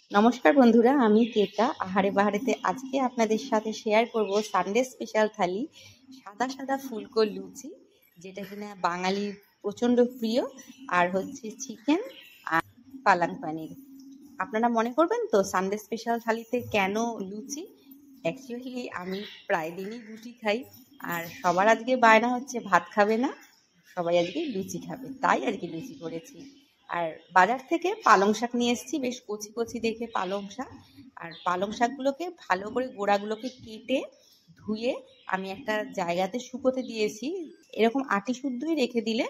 নমস্কার বন্ধুরা, আমি কেতা আহারে বাহারেতে আজকে আপনাদের সাথে শেয়ার করব সানডে স্পেশাল থালি সাদা সাদা ফুলকো লুচি, যেটা কিনা বাঙালির প্রচণ্ড প্রিয়। আর হচ্ছে চিকেন আর পালং পানির। আপনারা মনে করবেন তো সানডে স্পেশাল থালিতে কেন লুচি? অ্যাকচুয়ালি আমি প্রায় দিনই রুটি খাই, আর সবার আজকে বায়না হচ্ছে ভাত খাবে না, সবাই আজকে লুচি খাবে, তাই আজকে লুচি করেছি। আর বাজার থেকে পালং শাক নিয়ে এসেছি, বেশ কচি কচি দেখে পালং শাক। আর পালং শাকগুলোকে ভালো করে গোড়াগুলোকে কেটে ধুয়ে আমি একটা জায়গাতে শুকোতে দিয়েছি। এরকম আটি শুদ্ধই রেখে দিলে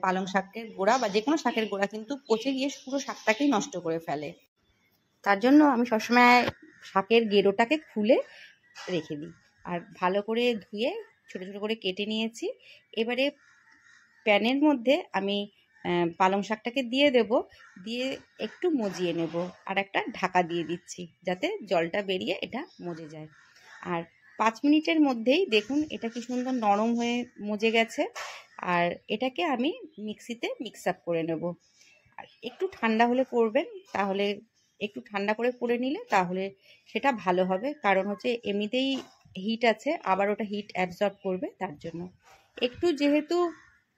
পালং শাকের গোড়া বা যে কোনো শাকের গোড়া কিন্তু পচে গিয়ে পুরো শাকটাকেই নষ্ট করে ফেলে। তার জন্য আমি সবসময় শাকের গেরোটাকে খুলে রেখে দিই। আর ভালো করে ধুয়ে ছোটো ছোটো করে কেটে নিয়েছি। এবারে প্যানের মধ্যে আমি পালং শাকটাকে দিয়ে দেব, দিয়ে একটু মজিয়ে নেব, আর একটা ঢাকা দিয়ে দিচ্ছি যাতে জলটা বেরিয়ে এটা মজে যায়। আর 5 মিনিটের মধ্যেই দেখুন এটা কি সুন্দর নরম হয়ে মজে গেছে। আর এটাকে আমি মিক্সিতে মিক্স আপ করে নেব। আর একটু ঠান্ডা হলে করবেন, তাহলে একটু ঠান্ডা করে করে নিলে তাহলে সেটা ভালো হবে, কারণ হচ্ছে এমনিতেই হিট আছে, আবার ওটা হিট অ্যাবজর্ব করবে। তার জন্য একটু যেহেতু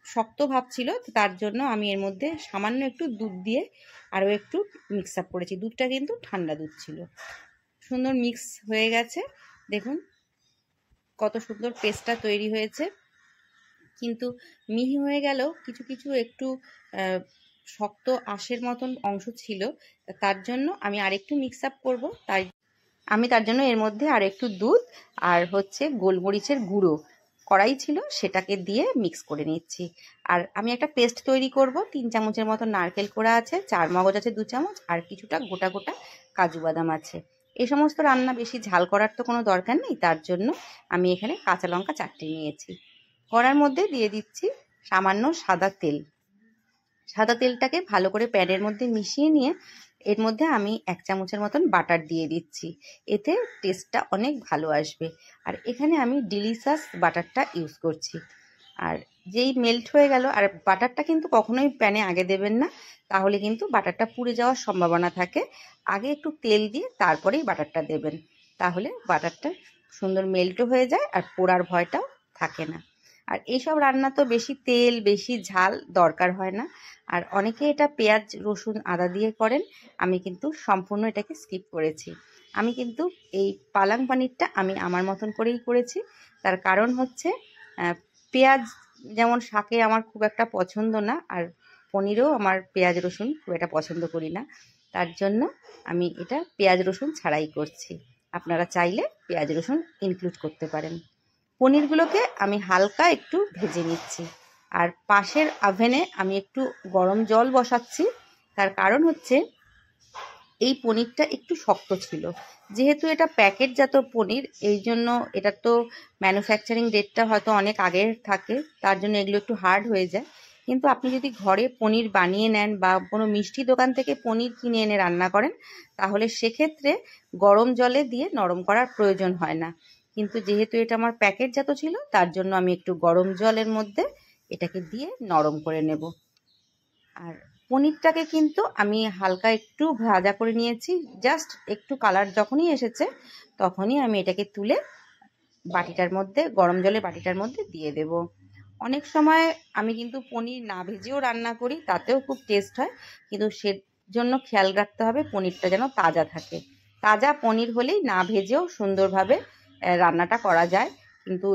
শক্ত ভাব ছিল, তার জন্য আমি এর মধ্যে সামান্য একটু দুধ দিয়ে আরও একটু মিক্স আপ করেছি। দুধটা কিন্তু ঠান্ডা দুধ ছিল। সুন্দর মিক্স হয়ে গেছে, দেখুন কত সুন্দর পেস্টটা তৈরি হয়েছে। কিন্তু মিহি হয়ে গেলেও কিছু কিছু একটু শক্ত আঁশের মতন অংশ ছিল, তার জন্য আমি আরেকটু মিক্স আপ করবো। তার জন্য এর মধ্যে আর একটু দুধ আর হচ্ছে গোলমরিচের গুঁড়ো কড়াই ছিল, সেটাকে দিয়ে মিক্স করে নিচ্ছি। আর আমি একটা পেস্ট তৈরি করব। 3 চামচের মতো নারকেল কোড়া আছে, 4 মগজ আছে 2 চামচ, আর কিছুটা গোটা গোটা কাজু বাদাম আছে। এই সমস্ত রান্না বেশি ঝাল করার তো কোনো দরকার নেই, তার জন্য আমি এখানে কাঁচা লঙ্কা 4টে নিয়েছি। কড়ার মধ্যে দিয়ে দিচ্ছি সামান্য সাদা তেল। সাদা তেলটাকে ভালো করে প্যানের মধ্যে মিশিয়ে নিয়ে এর মধ্যে আমি 1 চামচের মতন বাটার দিয়ে দিচ্ছি, এতে টেস্টটা অনেক ভালো আসবে। আর এখানে আমি ডিলিশাস বাটারটা ইউজ করছি। আর যেই মেল্ট হয়ে গেল, আর বাটারটা কিন্তু কখনোই প্যানে আগে দেবেন না, তাহলে কিন্তু বাটারটা পুড়ে যাওয়ার সম্ভাবনা থাকে। আগে একটু তেল দিয়ে তারপরেই বাটারটা দেবেন, তাহলে বাটারটা সুন্দর মেল্টও হয়ে যায় আর পোড়ার ভয়টাও থাকে না। আর এইসব রান্না তো বেশি তেল বেশি ঝাল দরকার হয় না। আর অনেকে এটা পেঁয়াজ রসুন আদা দিয়ে করেন, আমি কিন্তু সম্পূর্ণ এটাকে স্কিপ করেছি। আমি কিন্তু এই পালং পানিরটা আমি আমার মতন করেই করেছি। তার কারণ হচ্ছে পেঁয়াজ যেমন শাকে আমার খুব একটা পছন্দ না, আর পনিরেও আমার পেঁয়াজ রসুন খুব একটা পছন্দ করি না। তার জন্য আমি এটা পেঁয়াজ রসুন ছাড়াই করছি। আপনারা চাইলে পেঁয়াজ রসুন ইনক্লুড করতে পারেন। পনিরগুলোকে আমি হালকা একটু ভেজে নিচ্ছি। আর পাশের ওভেনে আমি একটু গরম জল বসাচ্ছি। তার কারণ হচ্ছে এই পনিরটা একটু শক্ত ছিল, যেহেতু এটা প্যাকেটজাত পনির, এই জন্য এটা তো ম্যানুফ্যাকচারিং ডেটটা হয়তো অনেক আগের থাকে, তার জন্য এগুলো একটু হার্ড হয়ে যায়। কিন্তু আপনি যদি ঘরে পনির বানিয়ে নেন বা কোনো মিষ্টি দোকান থেকে পনির কিনে এনে রান্না করেন, তাহলে সেক্ষেত্রে গরম জলে দিয়ে নরম করার প্রয়োজন হয় না। কিন্তু যেহেতু এটা আমার প্যাকেটজাত ছিল, তার জন্য আমি একটু গরম জলের মধ্যে এটাকে দিয়ে নরম করে নেব। আর পনিরটাকে কিন্তু আমি হালকা একটু ভাজা করে নিয়েছি, জাস্ট একটু কালার যখনই এসেছে তখনই আমি এটাকে তুলে বাটিটার মধ্যে, গরম জলের বাটিটার মধ্যে দিয়ে দেব। অনেক সময় আমি কিন্তু পনির না ভেজেও রান্না করি, তাতেও খুব টেস্ট হয়, কিন্তু সেজন্য খেয়াল রাখতে হবে পনিরটা যেন তাজা থাকে। তাজা পনির হলেই না ভেজেও সুন্দরভাবে রান্নাটা করা যায়, কিন্তু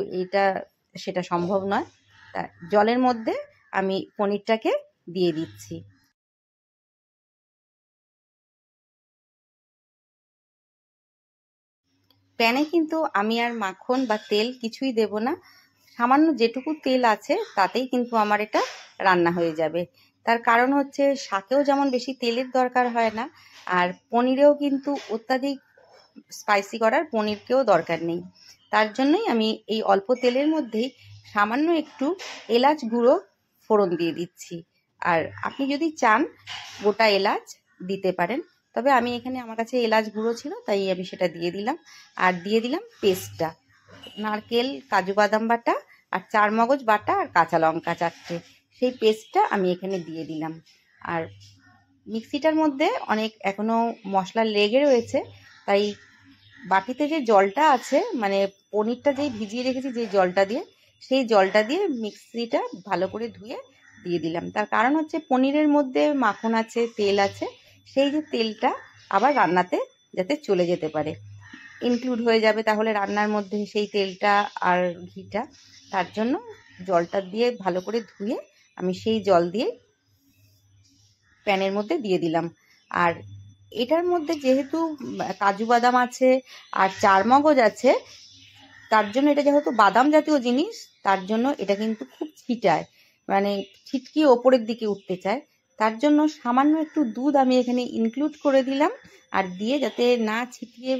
সেটা সম্ভব নয়। জলের মধ্যে আমি পনিরটাকে দিয়ে দিচ্ছি। প্যানে কিন্তু আমি আর মাখন বা তেল কিছুই দেব না, সামান্য যেটুকু তেল আছে তাতেই কিন্তু আমার এটা রান্না হয়ে যাবে। তার কারণ হচ্ছে শাকেও যেমন বেশি তেলের দরকার হয় না, আর পনিরেও কিন্তু অত্যাধিক স্পাইসি করার পনিরকেও দরকার নেই। তার জন্যই আমি এই অল্প তেলের মধ্যেই সামান্য একটু এলাচ গুঁড়ো ফোড়ন দিয়ে দিচ্ছি। আর আপনি যদি চান গোটা এলাচ দিতে পারেন, তবে আমি এখানে আমার কাছে এলাচ গুঁড়ো ছিল তাই আমি সেটা দিয়ে দিলাম। আর দিয়ে দিলাম পেস্টটা, নারকেল কাজু বাদাম বাটা আর 4 মগজ বাটা আর কাঁচা লঙ্কা 4টে, সেই পেস্টটা আমি এখানে দিয়ে দিলাম। আর মিক্সিটার মধ্যে অনেক এখনো মশলা লেগে রয়েছে, তাই বাটিতে যে জলটা আছে, মানে পনিরটা যেই ভিজিয়ে রেখেছি যে জলটা দিয়ে, সেই জলটা দিয়ে মিক্সিটা ভালো করে ধুয়ে দিয়ে দিলাম। তার কারণ হচ্ছে পনিরের মধ্যে মাখন আছে, তেল আছে, সেই যে তেলটা আবার রান্নাতে যাতে চলে যেতে পারে, ইনক্লুড হয়ে যাবে তাহলে রান্নার মধ্যে সেই তেলটা আর ঘিটা। তার জন্য জলটা দিয়ে ভালো করে ধুয়ে আমি সেই জল দিয়ে প্যানের মধ্যে দিয়ে দিলাম। আর এটার মধ্যে যেহেতু কাজু বাদাম আছে আর চারমগজ আছে, তার জন্য এটা যেহেতু বাদাম জাতীয় জিনিস, তার জন্য এটা কিন্তু খুব ছিটায়, মানে ছিটকিয়ে ওপরের দিকে উঠতে চায়। তার জন্য সামান্য একটু দুধ আমি এখানে ইনক্লুড করে দিলাম, আর দিয়ে যাতে না ছিটিয়ে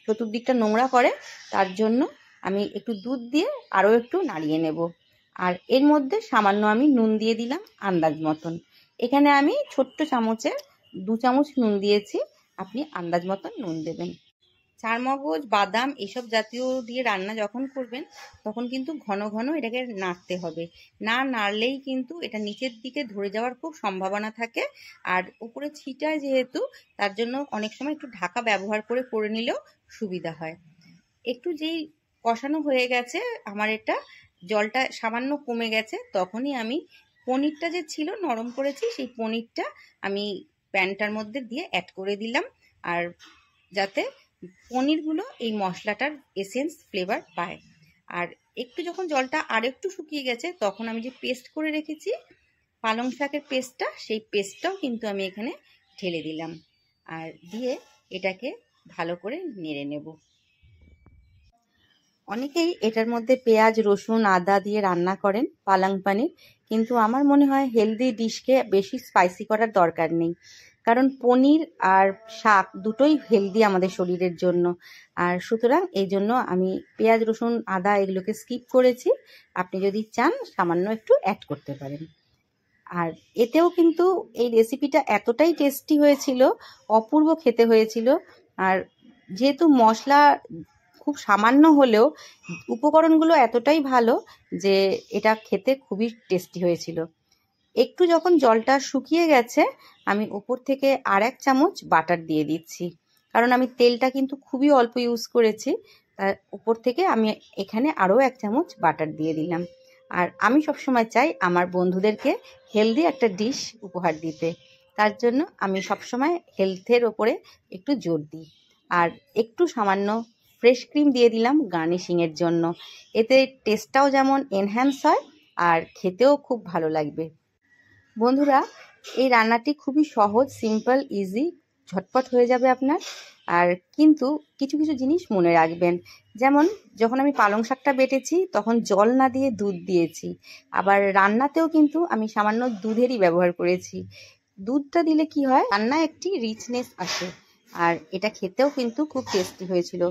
চতুর্দিকটা নোংরা করে, তার জন্য আমি একটু দুধ দিয়ে আরও একটু নাড়িয়ে নেব। আর এর মধ্যে সামান্য আমি নুন দিয়ে দিলাম আন্দাজ মতন। এখানে আমি ছোট্ট চামচে 2 চামচ নুন দিয়েছি, আপনি আন্দাজ মতন নুন দেবেন। চারমগজ বাদাম এসব জাতীয় দিয়ে রান্না যখন করবেন তখন কিন্তু ঘন ঘন এটাকে নাড়তে হবে, না নাড়লেই কিন্তু এটা নিচের দিকে ধরে যাওয়ার খুব সম্ভাবনা থাকে। আর উপরে ছিটায় যেহেতু, তার জন্য অনেক সময় একটু ঢাকা ব্যবহার করে নিলেও সুবিধা হয়। একটু যেই কষানো হয়ে গেছে আমার, এটা জলটা সামান্য কমে গেছে, তখনই আমি পনিরটা যে ছিল নরম করেছি, সেই পনিরটা আমি প্যানটার মধ্যে দিয়ে অ্যাড করে দিলাম। আর যাতে পনিরগুলো এই মশলাটার এসেন্স ফ্লেভার পায়। আর একটু যখন জলটা আর একটু শুকিয়ে গেছে, তখন আমি যে পেস্ট করে রেখেছি পালং শাকের পেস্টটা, সেই পেস্টটাও কিন্তু আমি এখানে ঢেলে দিলাম। আর দিয়ে এটাকে ভালো করে নেড়ে নেব। অনেকেই এটার মধ্যে পেঁয়াজ, রসুন, আদা দিয়ে রান্না করেন পালং পানির, কিন্তু আমার মনে হয় হেলদি ডিশকে বেশি স্পাইসি করার দরকার নেই, কারণ পনির আর শাক দুটোই হেলদি আমাদের শরীরের জন্য। আর সুতরাং এই জন্য আমি পেঁয়াজ, রসুন, আদা এগুলোকে স্কিপ করেছি। আপনি যদি চান সামান্য একটু অ্যাড করতে পারেন। আর এতেও কিন্তু এই রেসিপিটা এতটাই টেস্টি হয়েছিল, অপূর্ব খেতে হয়েছিল। আর যেহেতু মশলা খুব সামান্য হলেও উপকরণগুলো এতটাই ভালো যে এটা খেতে খুবই টেস্টি হয়েছিল। একটু যখন জলটা শুকিয়ে গেছে, আমি উপর থেকে আর 1 চামচ বাটার দিয়ে দিচ্ছি, কারণ আমি তেলটা কিন্তু খুবই অল্প ইউজ করেছি। তার উপর থেকে আমি এখানে আরও 1 চামচ বাটার দিয়ে দিলাম। আর আমি সবসময় চাই আমার বন্ধুদেরকে হেলদি একটা ডিশ উপহার দিতে, তার জন্য আমি সবসময় হেলথের ওপরে একটু জোর দিই। আর একটু সামান্য ফ্রেশ ক্রিম দিয়ে দিলাম গার্নিশিংয়ের জন্য, এতে টেস্টটাও যেমন এনহ্যান্স হয় আর খেতেও খুব ভালো লাগবে। বন্ধুরা, এই রান্নাটি খুবই সহজ, সিম্পল, ইজি, ঝটপট হয়ে যাবে আপনার। আর কিন্তু কিছু কিছু জিনিস মনে রাখবেন, যেমন যখন আমি পালং শাকটা বেটেছি তখন জল না দিয়ে দুধ দিয়েছি, আবার রান্নাতেও কিন্তু আমি সামান্য দুধেরই ব্যবহার করেছি। দুধটা দিলে কি হয়, রান্নায় একটি রিচনেস আসে, আর এটা খেতেও কিন্তু খুব টেস্টি হয়েছিল।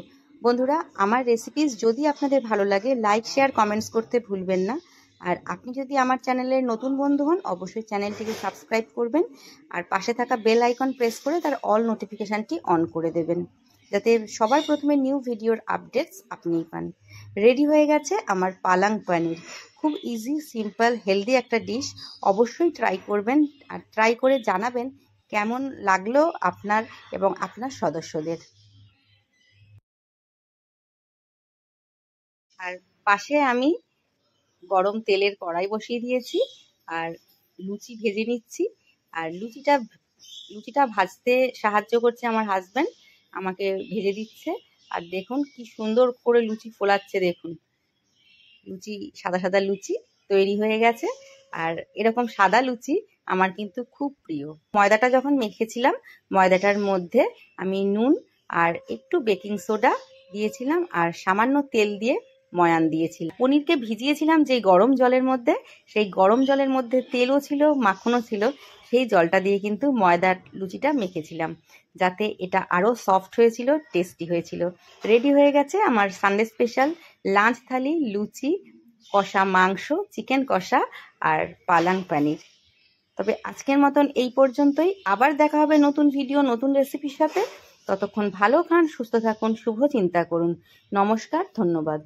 বন্ধুরা, আমার রেসিপিস যদি আপনাদের ভালো লাগে, লাইক, শেয়ার, কমেন্টস করতে ভুলবেন না। আর আপনি যদি আমার চ্যানেলের নতুন বন্ধু হন, অবশ্যই চ্যানেলটিকে সাবস্ক্রাইব করবেন, আর পাশে থাকা বেল আইকন প্রেস করে তার অল নোটিফিকেশানটি অন করে দেবেন, যাতে সবার প্রথমে নিউ ভিডিওর আপডেটস আপনিই পান। রেডি হয়ে গেছে আমার পালং পনির, খুব ইজি, সিম্পল, হেলদি একটা ডিশ। অবশ্যই ট্রাই করবেন, আর ট্রাই করে জানাবেন কেমন লাগলো আপনার এবং আপনার সদস্যদের। আর পাশে আমি গরম তেলের কড়াই বসিয়ে দিয়েছি, আর লুচি ভেজে নিচ্ছি। আর লুচিটা ভাজতে সাহায্য করছে আমার হাজব্যান্ড, আমাকে ভেজে দিচ্ছে। আর দেখুন কি সুন্দর করে লুচি ফোলাচ্ছে, দেখুন লুচি, সাদা সাদা লুচি তৈরি হয়ে গেছে। আর এরকম সাদা লুচি আমার কিন্তু খুব প্রিয়। ময়দাটা যখন মেখেছিলাম, ময়দাটার মধ্যে আমি নুন আর একটু বেকিং সোডা দিয়েছিলাম, আর সামান্য তেল দিয়ে ময়ান দিয়েছিলাম। পনিরকে ভিজিয়েছিলাম যেই গরম জলের মধ্যে, সেই গরম জলের মধ্যে তেলও ছিল, মাখনও ছিল, সেই জলটা দিয়ে কিন্তু ময়দার লুচিটা মেখেছিলাম, যাতে এটা আরও সফট হয়েছিল, টেস্টি হয়েছিল। রেডি হয়ে গেছে আমার সানডে স্পেশাল লাঞ্চ থালি, লুচি, কষা মাংস, চিকেন কষা আর পালং পনির। তবে আজকের মতন এই পর্যন্তই, আবার দেখা হবে নতুন ভিডিও, নতুন রেসিপির সাথে। ততক্ষণ ভালো খান, সুস্থ থাকুন, শুভ চিন্তা করুন। নমস্কার, ধন্যবাদ।